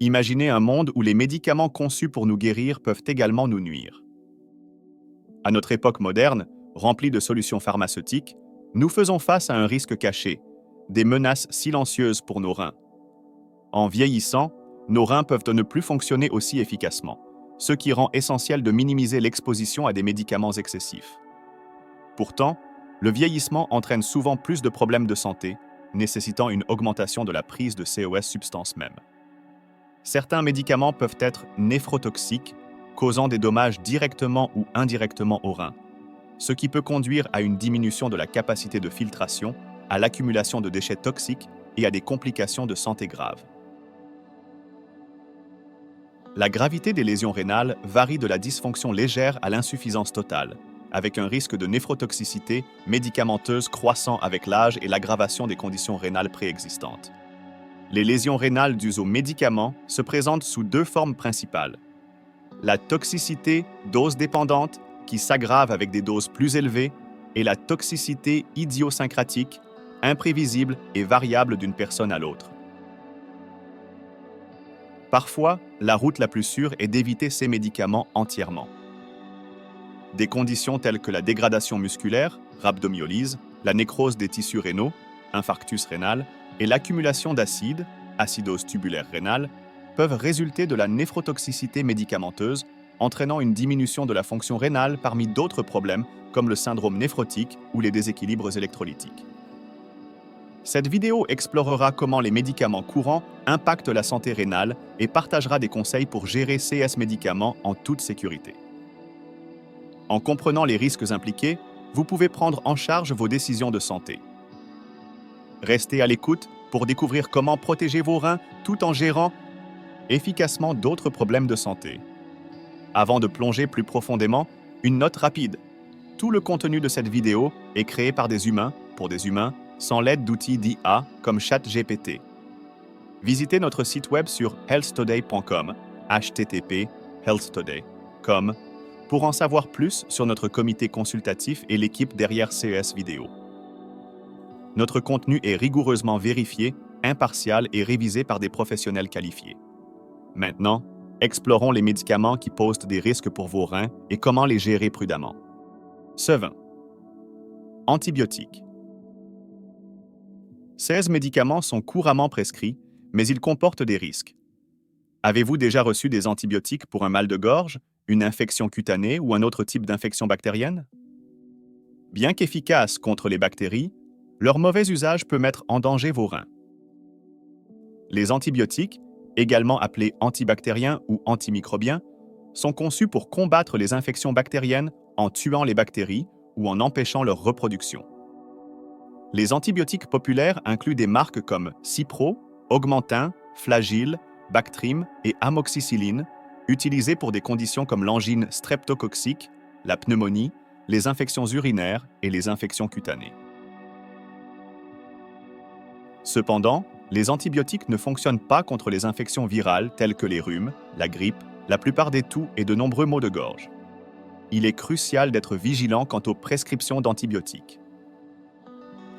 Imaginez un monde où les médicaments conçus pour nous guérir peuvent également nous nuire. À notre époque moderne, remplie de solutions pharmaceutiques, nous faisons face à un risque caché, des menaces silencieuses pour nos reins. En vieillissant, nos reins peuvent ne plus fonctionner aussi efficacement, ce qui rend essentiel de minimiser l'exposition à des médicaments excessifs. Pourtant, le vieillissement entraîne souvent plus de problèmes de santé, nécessitant une augmentation de la prise de ces substances même. Certains médicaments peuvent être néphrotoxiques, causant des dommages directement ou indirectement aux reins, ce qui peut conduire à une diminution de la capacité de filtration, à l'accumulation de déchets toxiques et à des complications de santé graves. La gravité des lésions rénales varie de la dysfonction légère à l'insuffisance totale, avec un risque de néphrotoxicité médicamenteuse croissant avec l'âge et l'aggravation des conditions rénales préexistantes. Les lésions rénales dues aux médicaments se présentent sous deux formes principales. La toxicité dose-dépendante, qui s'aggrave avec des doses plus élevées, et la toxicité idiosyncratique, imprévisible et variable d'une personne à l'autre. Parfois, la route la plus sûre est d'éviter ces médicaments entièrement. Des conditions telles que la dégradation musculaire, rhabdomyolyse, la nécrose des tissus rénaux, infarctus rénal, et l'accumulation d'acide, acidose tubulaire rénale, peuvent résulter de la néphrotoxicité médicamenteuse, entraînant une diminution de la fonction rénale parmi d'autres problèmes comme le syndrome néphrotique ou les déséquilibres électrolytiques. Cette vidéo explorera comment les médicaments courants impactent la santé rénale et partagera des conseils pour gérer ces médicaments en toute sécurité. En comprenant les risques impliqués, vous pouvez prendre en charge vos décisions de santé. Restez à l'écoute pour découvrir comment protéger vos reins tout en gérant efficacement d'autres problèmes de santé. Avant de plonger plus profondément, une note rapide. Tout le contenu de cette vidéo est créé par des humains, pour des humains, sans l'aide d'outils d'IA comme ChatGPT. Visitez notre site web sur healthtoday.com, http://healthtoday.com, pour en savoir plus sur notre comité consultatif et l'équipe derrière CES Vidéo. Notre contenu est rigoureusement vérifié, impartial et révisé par des professionnels qualifiés. Maintenant, explorons les médicaments qui posent des risques pour vos reins et comment les gérer prudemment. 20. Antibiotiques. Ces médicaments sont couramment prescrits, mais ils comportent des risques. Avez-vous déjà reçu des antibiotiques pour un mal de gorge, une infection cutanée ou un autre type d'infection bactérienne? Bien qu'efficaces contre les bactéries, leur mauvais usage peut mettre en danger vos reins. Les antibiotiques, également appelés antibactériens ou antimicrobiens, sont conçus pour combattre les infections bactériennes en tuant les bactéries ou en empêchant leur reproduction. Les antibiotiques populaires incluent des marques comme Cipro, Augmentin, Flagyl, Bactrim et amoxicilline, utilisés pour des conditions comme l'angine streptococcique, la pneumonie, les infections urinaires et les infections cutanées. Cependant, les antibiotiques ne fonctionnent pas contre les infections virales telles que les rhumes, la grippe, la plupart des toux et de nombreux maux de gorge. Il est crucial d'être vigilant quant aux prescriptions d'antibiotiques.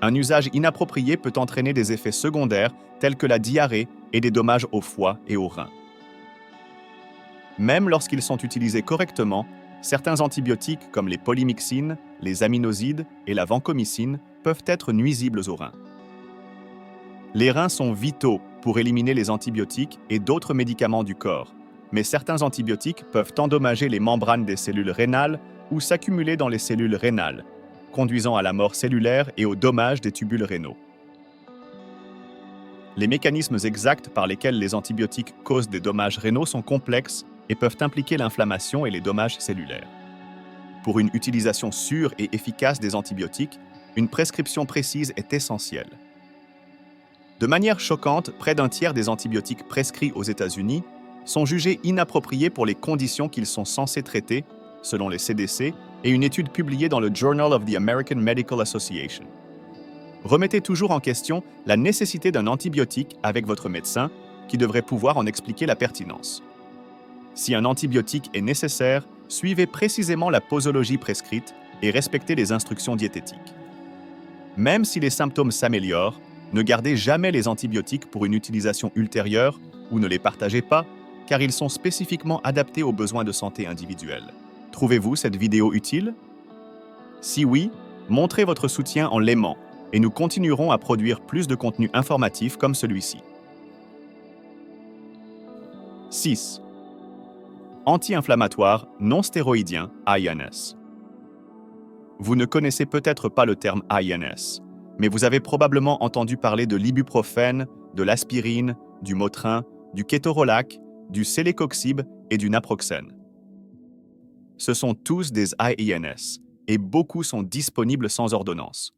Un usage inapproprié peut entraîner des effets secondaires tels que la diarrhée et des dommages au foie et aux reins. Même lorsqu'ils sont utilisés correctement, certains antibiotiques comme les polymyxines, les aminosides et la vancomycine peuvent être nuisibles aux reins. Les reins sont vitaux pour éliminer les antibiotiques et d'autres médicaments du corps, mais certains antibiotiques peuvent endommager les membranes des cellules rénales ou s'accumuler dans les cellules rénales, conduisant à la mort cellulaire et au dommage des tubules rénaux. Les mécanismes exacts par lesquels les antibiotiques causent des dommages rénaux sont complexes et peuvent impliquer l'inflammation et les dommages cellulaires. Pour une utilisation sûre et efficace des antibiotiques, une prescription précise est essentielle. De manière choquante, près d'un tiers des antibiotiques prescrits aux États-Unis sont jugés inappropriés pour les conditions qu'ils sont censés traiter, selon les CDC, et une étude publiée dans le Journal of the American Medical Association. Remettez toujours en question la nécessité d'un antibiotique avec votre médecin, qui devrait pouvoir en expliquer la pertinence. Si un antibiotique est nécessaire, suivez précisément la posologie prescrite et respectez les instructions diététiques. Même si les symptômes s'améliorent, ne gardez jamais les antibiotiques pour une utilisation ultérieure, ou ne les partagez pas, car ils sont spécifiquement adaptés aux besoins de santé individuels. Trouvez-vous cette vidéo utile? Si oui, montrez votre soutien en l'aimant et nous continuerons à produire plus de contenu informatif comme celui-ci. 6. Anti-inflammatoire non stéroïdien INS. Vous ne connaissez peut-être pas le terme INS, mais vous avez probablement entendu parler de l'ibuprofène, de l'aspirine, du Motrin, du kétorolac, du célécoxib et du naproxène. Ce sont tous des INS, et beaucoup sont disponibles sans ordonnance.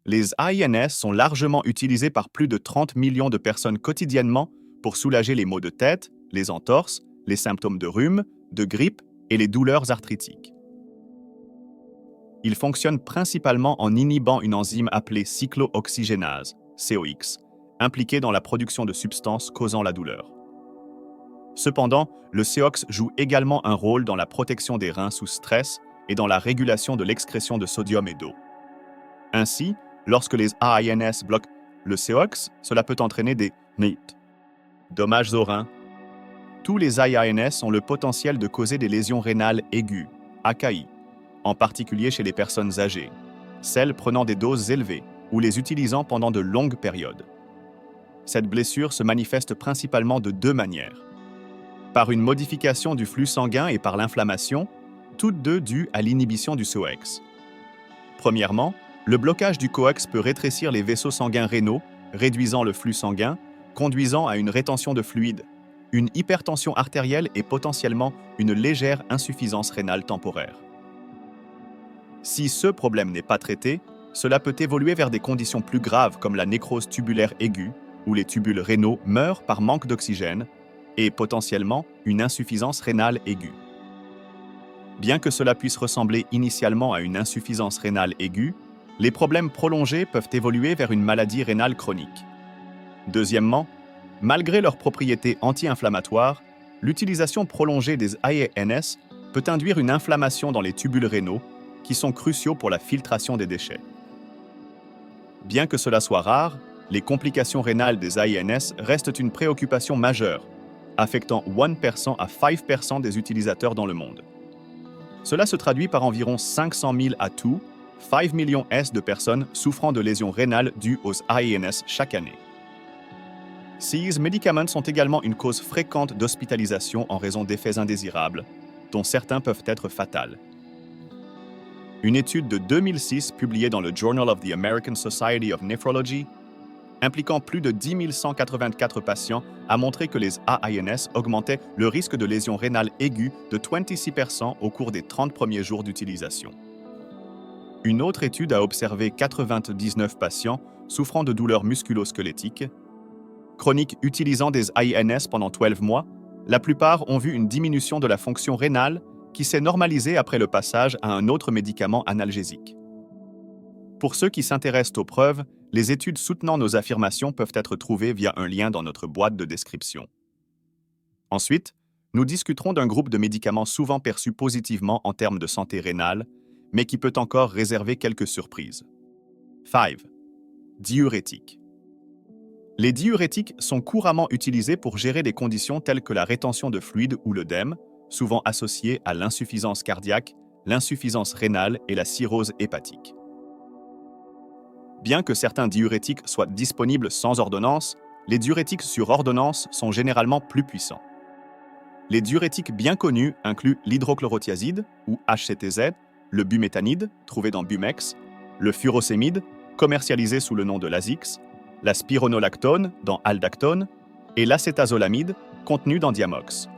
Les INS sont largement utilisés par plus de 30 millions de personnes quotidiennement pour soulager les maux de tête, les entorses, les symptômes de rhume, de grippe et les douleurs arthritiques. Ils fonctionnent principalement en inhibant une enzyme appelée cyclooxygénase, COX, impliquée dans la production de substances causant la douleur. Cependant, le COX joue également un rôle dans la protection des reins sous stress et dans la régulation de l'excrétion de sodium et d'eau. Ainsi, lorsque les INS bloquent le COX, cela peut entraîner des dommages aux reins. Tous les INS ont le potentiel de causer des lésions rénales aiguës, AKI, en particulier chez les personnes âgées, celles prenant des doses élevées ou les utilisant pendant de longues périodes. Cette blessure se manifeste principalement de deux manières. Par une modification du flux sanguin et par l'inflammation, toutes deux dues à l'inhibition du COX. Premièrement, le blocage du COX peut rétrécir les vaisseaux sanguins rénaux, réduisant le flux sanguin, conduisant à une rétention de fluide, une hypertension artérielle et potentiellement une légère insuffisance rénale temporaire. Si ce problème n'est pas traité, cela peut évoluer vers des conditions plus graves comme la nécrose tubulaire aiguë, où les tubules rénaux meurent par manque d'oxygène, et potentiellement une insuffisance rénale aiguë. Bien que cela puisse ressembler initialement à une insuffisance rénale aiguë, les problèmes prolongés peuvent évoluer vers une maladie rénale chronique. Deuxièmement, malgré leurs propriétés anti-inflammatoires, l'utilisation prolongée des INS peut induire une inflammation dans les tubules rénaux, qui sont cruciaux pour la filtration des déchets. Bien que cela soit rare, les complications rénales des INS restent une préoccupation majeure, affectant 1% à 5% des utilisateurs dans le monde. Cela se traduit par environ 500 000 à 5 millions de personnes souffrant de lésions rénales dues aux INS chaque année. Ces médicaments sont également une cause fréquente d'hospitalisation en raison d'effets indésirables, dont certains peuvent être fatals. Une étude de 2006 publiée dans le Journal of the American Society of Nephrology, impliquant plus de 10 184 patients, a montré que les INS augmentaient le risque de lésions rénales aiguës de 26% au cours des 30 premiers jours d'utilisation. Une autre étude a observé 99 patients souffrant de douleurs musculo-squelettiques chroniques utilisant des INS pendant 12 mois. La plupart ont vu une diminution de la fonction rénale qui s'est normalisée après le passage à un autre médicament analgésique. Pour ceux qui s'intéressent aux preuves, les études soutenant nos affirmations peuvent être trouvées via un lien dans notre boîte de description. Ensuite, nous discuterons d'un groupe de médicaments souvent perçus positivement en termes de santé rénale, mais qui peut encore réserver quelques surprises. 5. Diurétiques. Les diurétiques sont couramment utilisés pour gérer des conditions telles que la rétention de fluide ou l'œdème, souvent associés à l'insuffisance cardiaque, l'insuffisance rénale et la cirrhose hépatique. Bien que certains diurétiques soient disponibles sans ordonnance, les diurétiques sur ordonnance sont généralement plus puissants. Les diurétiques bien connus incluent l'hydrochlorothiazide, ou HCTZ, le bumétanide, trouvé dans Bumex, le furosémide, commercialisé sous le nom de Lasix, la spironolactone dans Aldactone et l'acétazolamide, contenu dans Diamox.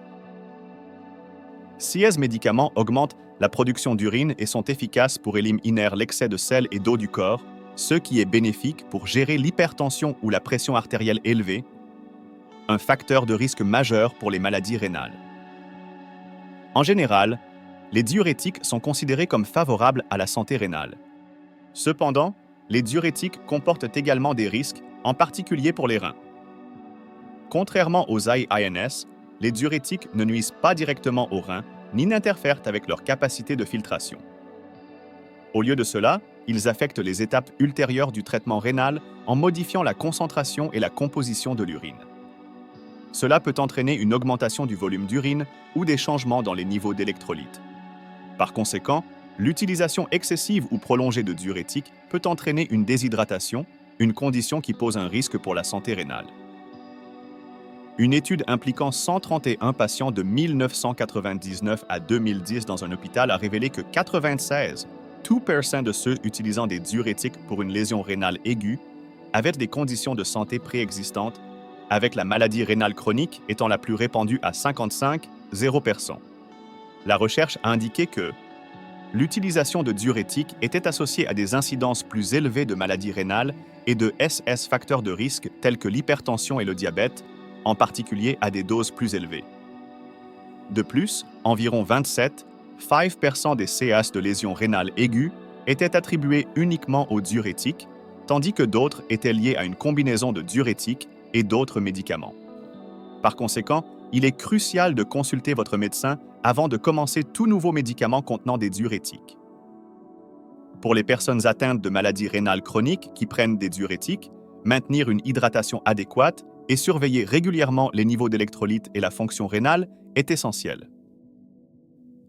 Ces médicaments augmentent la production d'urine et sont efficaces pour éliminer l'excès de sel et d'eau du corps, ce qui est bénéfique pour gérer l'hypertension ou la pression artérielle élevée, un facteur de risque majeur pour les maladies rénales. En général, les diurétiques sont considérés comme favorables à la santé rénale. Cependant, les diurétiques comportent également des risques, en particulier pour les reins. Contrairement aux INS, les diurétiques ne nuisent pas directement aux reins ni n'interfèrent avec leur capacité de filtration. Au lieu de cela, ils affectent les étapes ultérieures du traitement rénal en modifiant la concentration et la composition de l'urine. Cela peut entraîner une augmentation du volume d'urine ou des changements dans les niveaux d'électrolytes. Par conséquent, l'utilisation excessive ou prolongée de diurétiques peut entraîner une déshydratation, une condition qui pose un risque pour la santé rénale. Une étude impliquant 131 patients de 1999 à 2010 dans un hôpital a révélé que 96% de ceux utilisant des diurétiques pour une lésion rénale aiguë avaient des conditions de santé préexistantes, avec la maladie rénale chronique étant la plus répandue à 55,0%. La recherche a indiqué que l'utilisation de diurétiques était associée à des incidences plus élevées de maladies rénales et de SS facteurs de risque tels que l'hypertension et le diabète, en particulier à des doses plus élevées. De plus, environ 27,5% des CAS de lésions rénales aiguës étaient attribués uniquement aux diurétiques, tandis que d'autres étaient liés à une combinaison de diurétiques et d'autres médicaments. Par conséquent, il est crucial de consulter votre médecin avant de commencer tout nouveau médicament contenant des diurétiques. Pour les personnes atteintes de maladies rénales chroniques qui prennent des diurétiques, maintenir une hydratation adéquate et surveiller régulièrement les niveaux d'électrolytes et la fonction rénale est essentiel.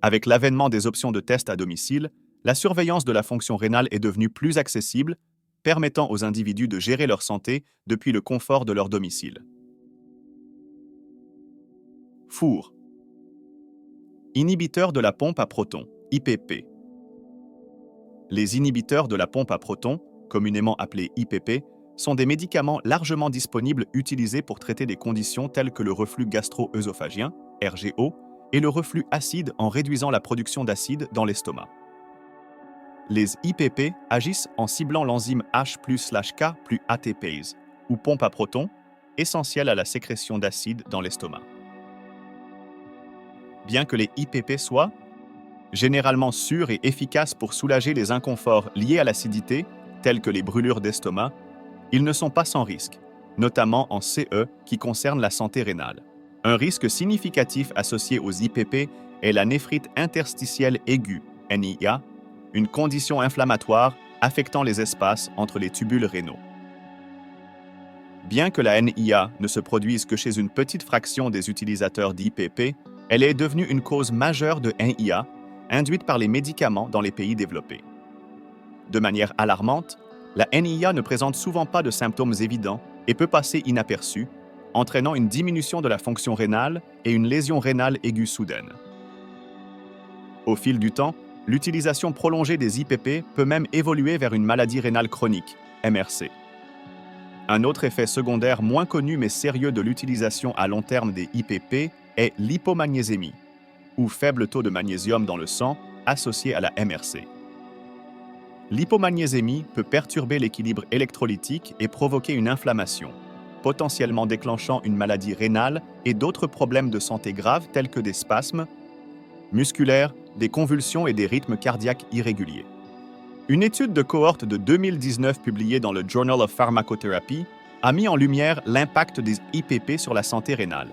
Avec l'avènement des options de test à domicile, la surveillance de la fonction rénale est devenue plus accessible, permettant aux individus de gérer leur santé depuis le confort de leur domicile. Four. Inhibiteurs de la pompe à protons, IPP. Les inhibiteurs de la pompe à protons, communément appelés IPP, sont des médicaments largement disponibles utilisés pour traiter des conditions telles que le reflux gastro-œsophagien, RGO, et le reflux acide en réduisant la production d'acide dans l'estomac. Les IPP agissent en ciblant l'enzyme H+K plus ATPase, ou pompe à protons, essentielle à la sécrétion d'acide dans l'estomac. Bien que les IPP soient généralement sûrs et efficaces pour soulager les inconforts liés à l'acidité, tels que les brûlures d'estomac, ils ne sont pas sans risque, notamment en CE qui concerne la santé rénale. Un risque significatif associé aux IPP est la néphrite interstitielle aiguë, NIA, une condition inflammatoire affectant les espaces entre les tubules rénaux. Bien que la NIA ne se produise que chez une petite fraction des utilisateurs d'IPP, elle est devenue une cause majeure de NIA, induite par les médicaments dans les pays développés. De manière alarmante, la NIA ne présente souvent pas de symptômes évidents et peut passer inaperçue, entraînant une diminution de la fonction rénale et une lésion rénale aiguë soudaine. Au fil du temps, l'utilisation prolongée des IPP peut même évoluer vers une maladie rénale chronique, MRC. Un autre effet secondaire moins connu mais sérieux de l'utilisation à long terme des IPP est l'hypomagnésémie, ou faible taux de magnésium dans le sang associé à la MRC. L'hypomagnésémie peut perturber l'équilibre électrolytique et provoquer une inflammation, potentiellement déclenchant une maladie rénale et d'autres problèmes de santé graves tels que des spasmes musculaires, des convulsions et des rythmes cardiaques irréguliers. Une étude de cohorte de 2019 publiée dans le Journal of Pharmacotherapy a mis en lumière l'impact des IPP sur la santé rénale.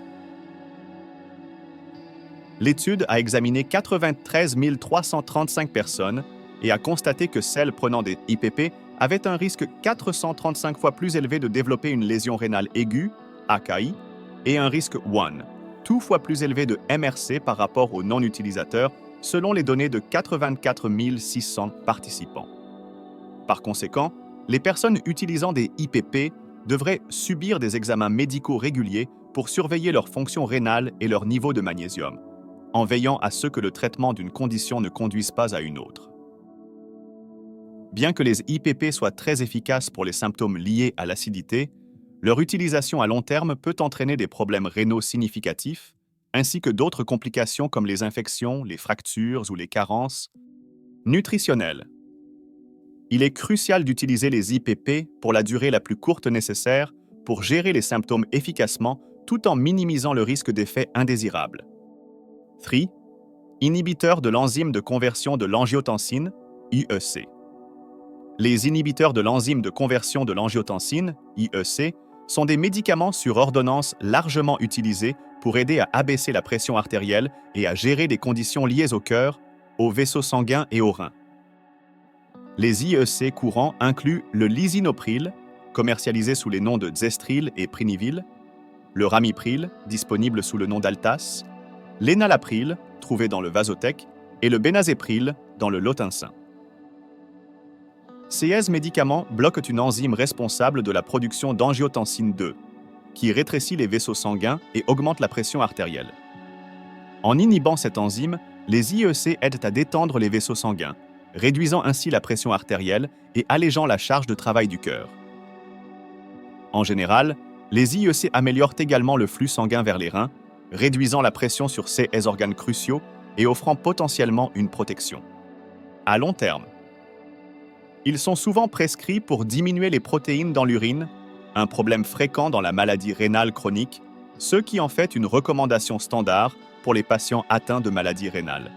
L'étude a examiné 93 335 personnes et a constaté que celles prenant des IPP avaient un risque 435 fois plus élevé de développer une lésion rénale aiguë, AKI, et un risque 1, 2 fois plus élevé de MRC par rapport aux non-utilisateurs, selon les données de 84 600 participants. Par conséquent, les personnes utilisant des IPP devraient subir des examens médicaux réguliers pour surveiller leur fonction rénale et leur niveau de magnésium, en veillant à ce que le traitement d'une condition ne conduise pas à une autre. Bien que les IPP soient très efficaces pour les symptômes liés à l'acidité, leur utilisation à long terme peut entraîner des problèmes rénaux significatifs, ainsi que d'autres complications comme les infections, les fractures ou les carences nutritionnelles. Il est crucial d'utiliser les IPP pour la durée la plus courte nécessaire pour gérer les symptômes efficacement tout en minimisant le risque d'effets indésirables. 3. Inhibiteurs de l'enzyme de conversion de l'angiotensine, IEC. Les inhibiteurs de l'enzyme de conversion de l'angiotensine, IEC, sont des médicaments sur ordonnance largement utilisés pour aider à abaisser la pression artérielle et à gérer des conditions liées au cœur, aux vaisseaux sanguins et aux reins. Les IEC courants incluent le lisinopril, commercialisé sous les noms de Zestril et Prinivil, le ramipril, disponible sous le nom d'Altas, l'énalapril, trouvé dans le Vasotec, et le bénazépril dans le Lotinsin. Ces médicaments bloquent une enzyme responsable de la production d'angiotensine 2, qui rétrécit les vaisseaux sanguins et augmente la pression artérielle. En inhibant cette enzyme, les IEC aident à détendre les vaisseaux sanguins, réduisant ainsi la pression artérielle et allégeant la charge de travail du cœur. En général, les IEC améliorent également le flux sanguin vers les reins, réduisant la pression sur ces organes cruciaux et offrant potentiellement une protection. À long terme, ils sont souvent prescrits pour diminuer les protéines dans l'urine, un problème fréquent dans la maladie rénale chronique, ce qui en fait une recommandation standard pour les patients atteints de maladies rénales.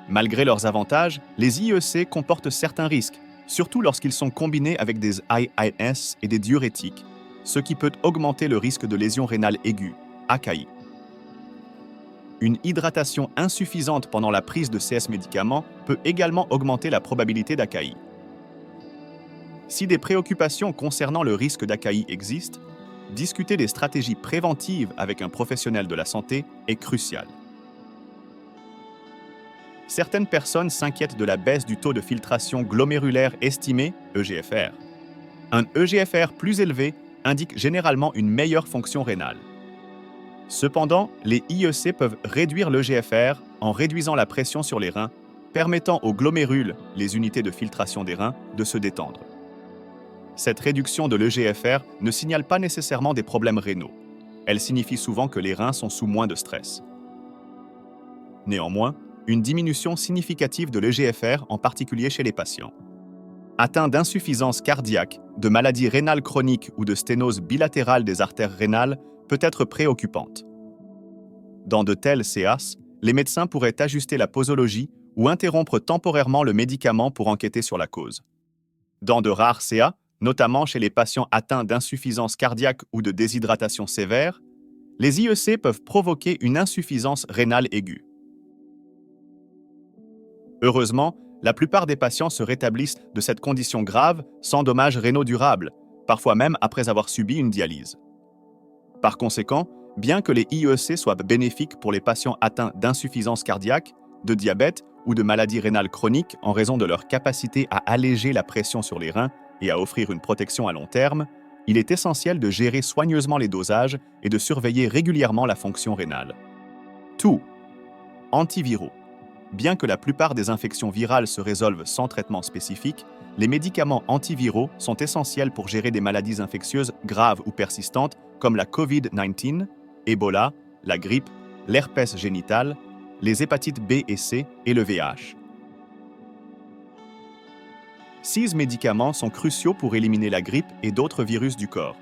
Malgré leurs avantages, les IEC comportent certains risques, surtout lorsqu'ils sont combinés avec des AIS et des diurétiques, ce qui peut augmenter le risque de lésions rénales aiguës, AKI. Une hydratation insuffisante pendant la prise de ces médicaments peut également augmenter la probabilité d'AKI. Si des préoccupations concernant le risque d'AKI existent, discuter des stratégies préventives avec un professionnel de la santé est crucial. Certaines personnes s'inquiètent de la baisse du taux de filtration glomérulaire estimé, EGFR. Un EGFR plus élevé indique généralement une meilleure fonction rénale. Cependant, les IEC peuvent réduire l'EGFR en réduisant la pression sur les reins, permettant aux glomérules, les unités de filtration des reins, de se détendre. Cette réduction de l'EGFR ne signale pas nécessairement des problèmes rénaux. Elle signifie souvent que les reins sont sous moins de stress. Néanmoins, une diminution significative de l'EGFR, en particulier chez les patients atteints d'insuffisance cardiaque, de maladies rénales chroniques ou de sténose bilatérale des artères rénales, peut être préoccupante. Dans de tels CAs, les médecins pourraient ajuster la posologie ou interrompre temporairement le médicament pour enquêter sur la cause. Dans de rares CA, notamment chez les patients atteints d'insuffisance cardiaque ou de déshydratation sévère, les IEC peuvent provoquer une insuffisance rénale aiguë. Heureusement, la plupart des patients se rétablissent de cette condition grave sans dommages rénaux durables, parfois même après avoir subi une dialyse. Par conséquent, bien que les IEC soient bénéfiques pour les patients atteints d'insuffisance cardiaque, de diabète ou de maladies rénales chroniques en raison de leur capacité à alléger la pression sur les reins et à offrir une protection à long terme, il est essentiel de gérer soigneusement les dosages et de surveiller régulièrement la fonction rénale. Tout. Antiviraux. Bien que la plupart des infections virales se résolvent sans traitement spécifique, les médicaments antiviraux sont essentiels pour gérer des maladies infectieuses graves ou persistantes comme la COVID-19, Ebola, la grippe, l'herpès génital, les hépatites B et C et le VIH. Ces médicaments sont cruciaux pour éliminer la grippe et d'autres virus du corps.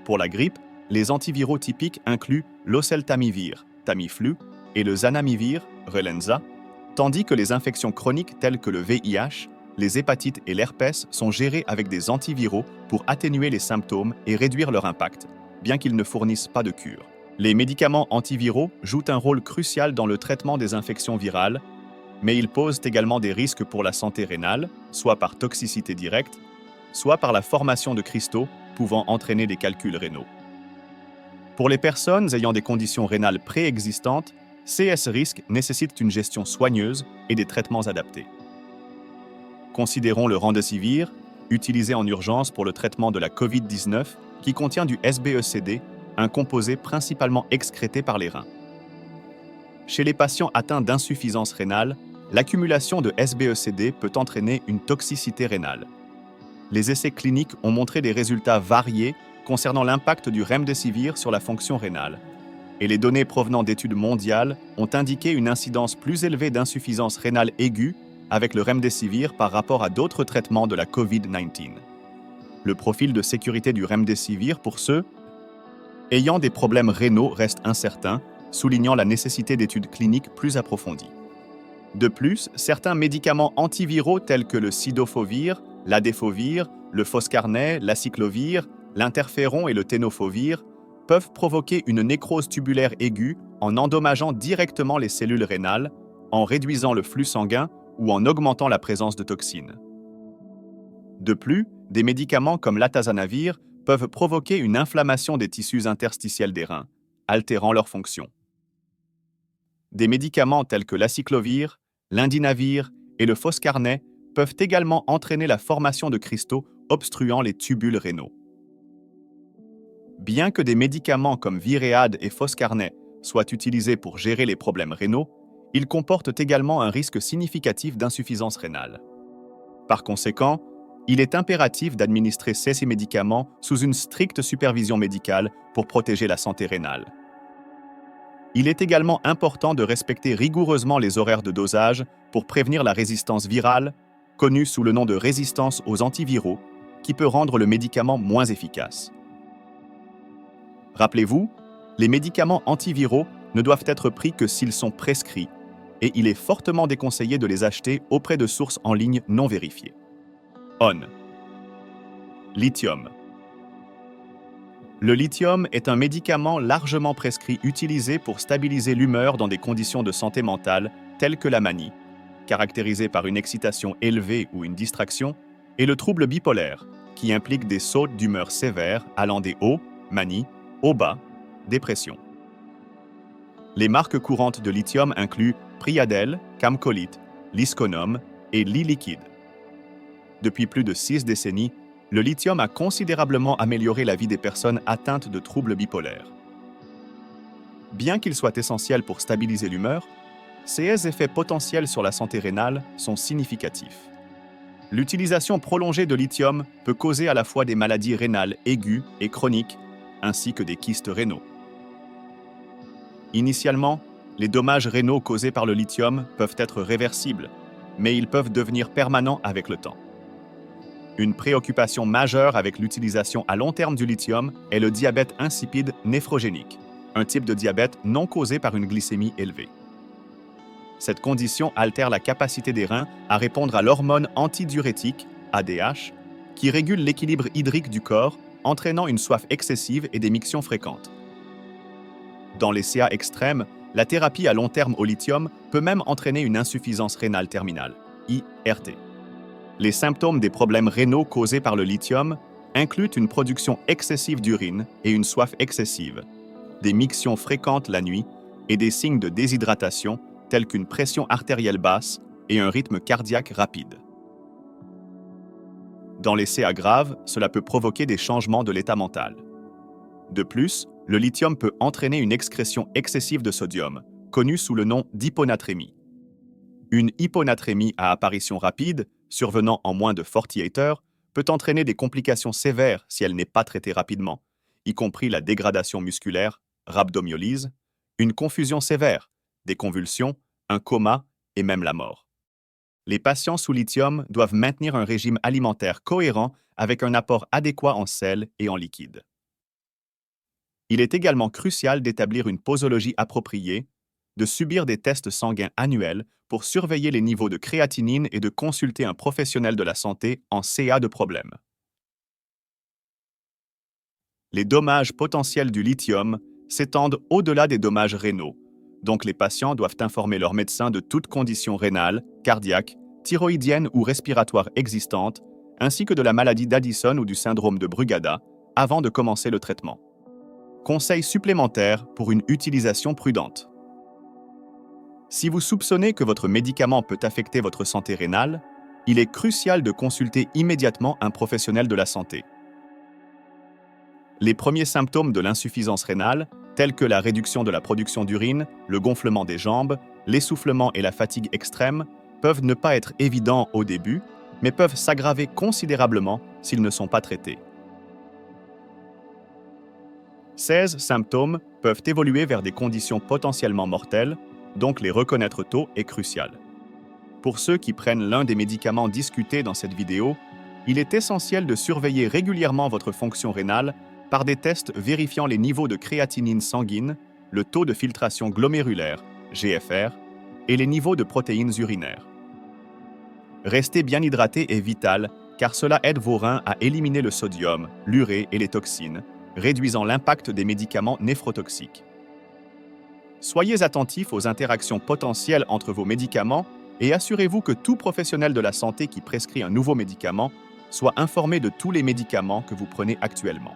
Pour la grippe, les antiviraux typiques incluent l'oseltamivir, Tamiflu, et le zanamivir, Relenza, tandis que les infections chroniques telles que le VIH, les hépatites et l'herpès sont gérées avec des antiviraux pour atténuer les symptômes et réduire leur impact, bien qu'ils ne fournissent pas de cure. Les médicaments antiviraux jouent un rôle crucial dans le traitement des infections virales, mais ils posent également des risques pour la santé rénale, soit par toxicité directe, soit par la formation de cristaux pouvant entraîner des calculs rénaux. Pour les personnes ayant des conditions rénales préexistantes, ces risques nécessitent une gestion soigneuse et des traitements adaptés. Considérons le remdesivir, utilisé en urgence pour le traitement de la COVID-19, qui contient du SBECD, un composé principalement excrété par les reins. Chez les patients atteints d'insuffisance rénale, l'accumulation de SBECD peut entraîner une toxicité rénale. Les essais cliniques ont montré des résultats variés concernant l'impact du remdesivir sur la fonction rénale, et les données provenant d'études mondiales ont indiqué une incidence plus élevée d'insuffisance rénale aiguë avec le remdesivir par rapport à d'autres traitements de la COVID-19. Le profil de sécurité du remdesivir pour ceux ayant des problèmes rénaux reste incertain, soulignant la nécessité d'études cliniques plus approfondies. De plus, certains médicaments antiviraux tels que le cidofovir, l'adéfovir, le foscarnet, l'aciclovir, l'interféron et le ténofovir peuvent provoquer une nécrose tubulaire aiguë en endommageant directement les cellules rénales, en réduisant le flux sanguin ou en augmentant la présence de toxines. De plus, des médicaments comme l'atazanavir peuvent provoquer une inflammation des tissus interstitiels des reins, altérant leur fonction. Des médicaments tels que l'aciclovir, l'indinavir et le foscarnet peuvent également entraîner la formation de cristaux obstruant les tubules rénaux. Bien que des médicaments comme Viread et foscarnet soient utilisés pour gérer les problèmes rénaux, ils comportent également un risque significatif d'insuffisance rénale. Par conséquent, il est impératif d'administrer ces médicaments sous une stricte supervision médicale pour protéger la santé rénale. Il est également important de respecter rigoureusement les horaires de dosage pour prévenir la résistance virale, connue sous le nom de résistance aux antiviraux, qui peut rendre le médicament moins efficace. Rappelez-vous, les médicaments antiviraux ne doivent être pris que s'ils sont prescrits, et il est fortement déconseillé de les acheter auprès de sources en ligne non vérifiées. ON. Lithium. Le lithium est un médicament largement prescrit utilisé pour stabiliser l'humeur dans des conditions de santé mentale telles que la manie, caractérisée par une excitation élevée ou une distraction, et le trouble bipolaire, qui implique des sauts d'humeur sévères allant des hauts, manie, au bas, dépression. Les marques courantes de lithium incluent Priadel, Camcolit, Lisconome et Li-Liquide. Depuis plus de 6 décennies, le lithium a considérablement amélioré la vie des personnes atteintes de troubles bipolaires. Bien qu'il soit essentiel pour stabiliser l'humeur, ses effets potentiels sur la santé rénale sont significatifs. L'utilisation prolongée de lithium peut causer à la fois des maladies rénales aiguës et chroniques, ainsi que des kystes rénaux. Initialement, les dommages rénaux causés par le lithium peuvent être réversibles, mais ils peuvent devenir permanents avec le temps. Une préoccupation majeure avec l'utilisation à long terme du lithium est le diabète insipide néphrogénique, un type de diabète non causé par une glycémie élevée. Cette condition altère la capacité des reins à répondre à l'hormone antidiurétique, ADH, qui régule l'équilibre hydrique du corps, entraînant une soif excessive et des mictions fréquentes. Dans les CA extrêmes, la thérapie à long terme au lithium peut même entraîner une insuffisance rénale terminale, IRT. Les symptômes des problèmes rénaux causés par le lithium incluent une production excessive d'urine et une soif excessive, des mictions fréquentes la nuit et des signes de déshydratation tels qu'une pression artérielle basse et un rythme cardiaque rapide. Dans les CA graves, cela peut provoquer des changements de l'état mental. De plus, le lithium peut entraîner une excrétion excessive de sodium, connue sous le nom d'hyponatrémie. Une hyponatrémie à apparition rapide, survenant en moins de 48 heures, peut entraîner des complications sévères si elle n'est pas traitée rapidement, y compris la dégradation musculaire, rhabdomyolyse, une confusion sévère, des convulsions, un coma et même la mort. Les patients sous lithium doivent maintenir un régime alimentaire cohérent avec un apport adéquat en sel et en liquide. Il est également crucial d'établir une posologie appropriée, de subir des tests sanguins annuels pour surveiller les niveaux de créatinine et de consulter un professionnel de la santé en CA de problème. Les dommages potentiels du lithium s'étendent au-delà des dommages rénaux, donc les patients doivent informer leur médecin de toute condition rénale, cardiaque, thyroïdienne ou respiratoire existante, ainsi que de la maladie d'Addison ou du syndrome de Brugada, avant de commencer le traitement. Conseils supplémentaires pour une utilisation prudente. Si vous soupçonnez que votre médicament peut affecter votre santé rénale, il est crucial de consulter immédiatement un professionnel de la santé. Les premiers symptômes de l'insuffisance rénale, tels que la réduction de la production d'urine, le gonflement des jambes, l'essoufflement et la fatigue extrême, peuvent ne pas être évidents au début, mais peuvent s'aggraver considérablement s'ils ne sont pas traités. Ces symptômes peuvent évoluer vers des conditions potentiellement mortelles, donc les reconnaître tôt est crucial. Pour ceux qui prennent l'un des médicaments discutés dans cette vidéo, il est essentiel de surveiller régulièrement votre fonction rénale par des tests vérifiant les niveaux de créatinine sanguine, le taux de filtration glomérulaire, GFR, et les niveaux de protéines urinaires. Rester bien hydraté est vital car cela aide vos reins à éliminer le sodium, l'urée et les toxines, réduisant l'impact des médicaments néphrotoxiques. Soyez attentifs aux interactions potentielles entre vos médicaments et assurez-vous que tout professionnel de la santé qui prescrit un nouveau médicament soient informés de tous les médicaments que vous prenez actuellement.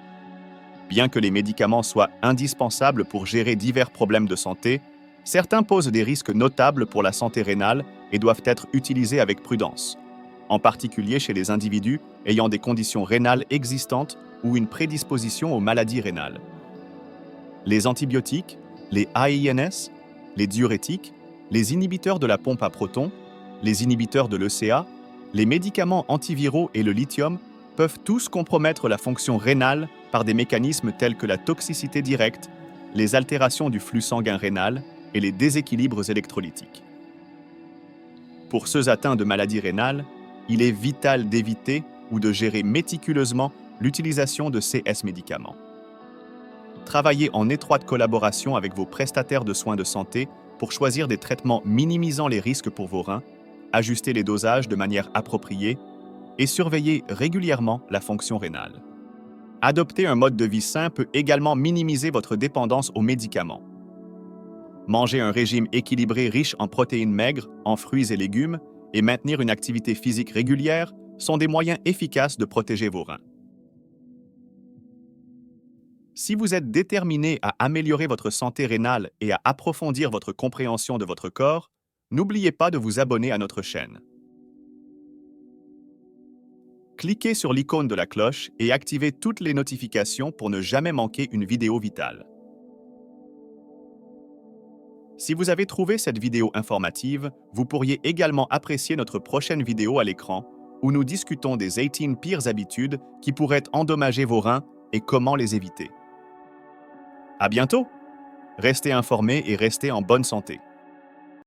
Bien que les médicaments soient indispensables pour gérer divers problèmes de santé, certains posent des risques notables pour la santé rénale et doivent être utilisés avec prudence, en particulier chez les individus ayant des conditions rénales existantes ou une prédisposition aux maladies rénales. Les antibiotiques, les AINS, les diurétiques, les inhibiteurs de la pompe à protons, les inhibiteurs de l'ECA, les médicaments antiviraux et le lithium peuvent tous compromettre la fonction rénale par des mécanismes tels que la toxicité directe, les altérations du flux sanguin rénal et les déséquilibres électrolytiques. Pour ceux atteints de maladies rénales, il est vital d'éviter ou de gérer méticuleusement l'utilisation de ces médicaments. Travaillez en étroite collaboration avec vos prestataires de soins de santé pour choisir des traitements minimisant les risques pour vos reins, ajuster les dosages de manière appropriée et surveiller régulièrement la fonction rénale. Adopter un mode de vie sain peut également minimiser votre dépendance aux médicaments. Manger un régime équilibré riche en protéines maigres, en fruits et légumes et maintenir une activité physique régulière sont des moyens efficaces de protéger vos reins. Si vous êtes déterminé à améliorer votre santé rénale et à approfondir votre compréhension de votre corps, n'oubliez pas de vous abonner à notre chaîne. Cliquez sur l'icône de la cloche et activez toutes les notifications pour ne jamais manquer une vidéo vitale. Si vous avez trouvé cette vidéo informative, vous pourriez également apprécier notre prochaine vidéo à l'écran où nous discutons des 18 pires habitudes qui pourraient endommager vos reins et comment les éviter. À bientôt! Restez informés et restez en bonne santé.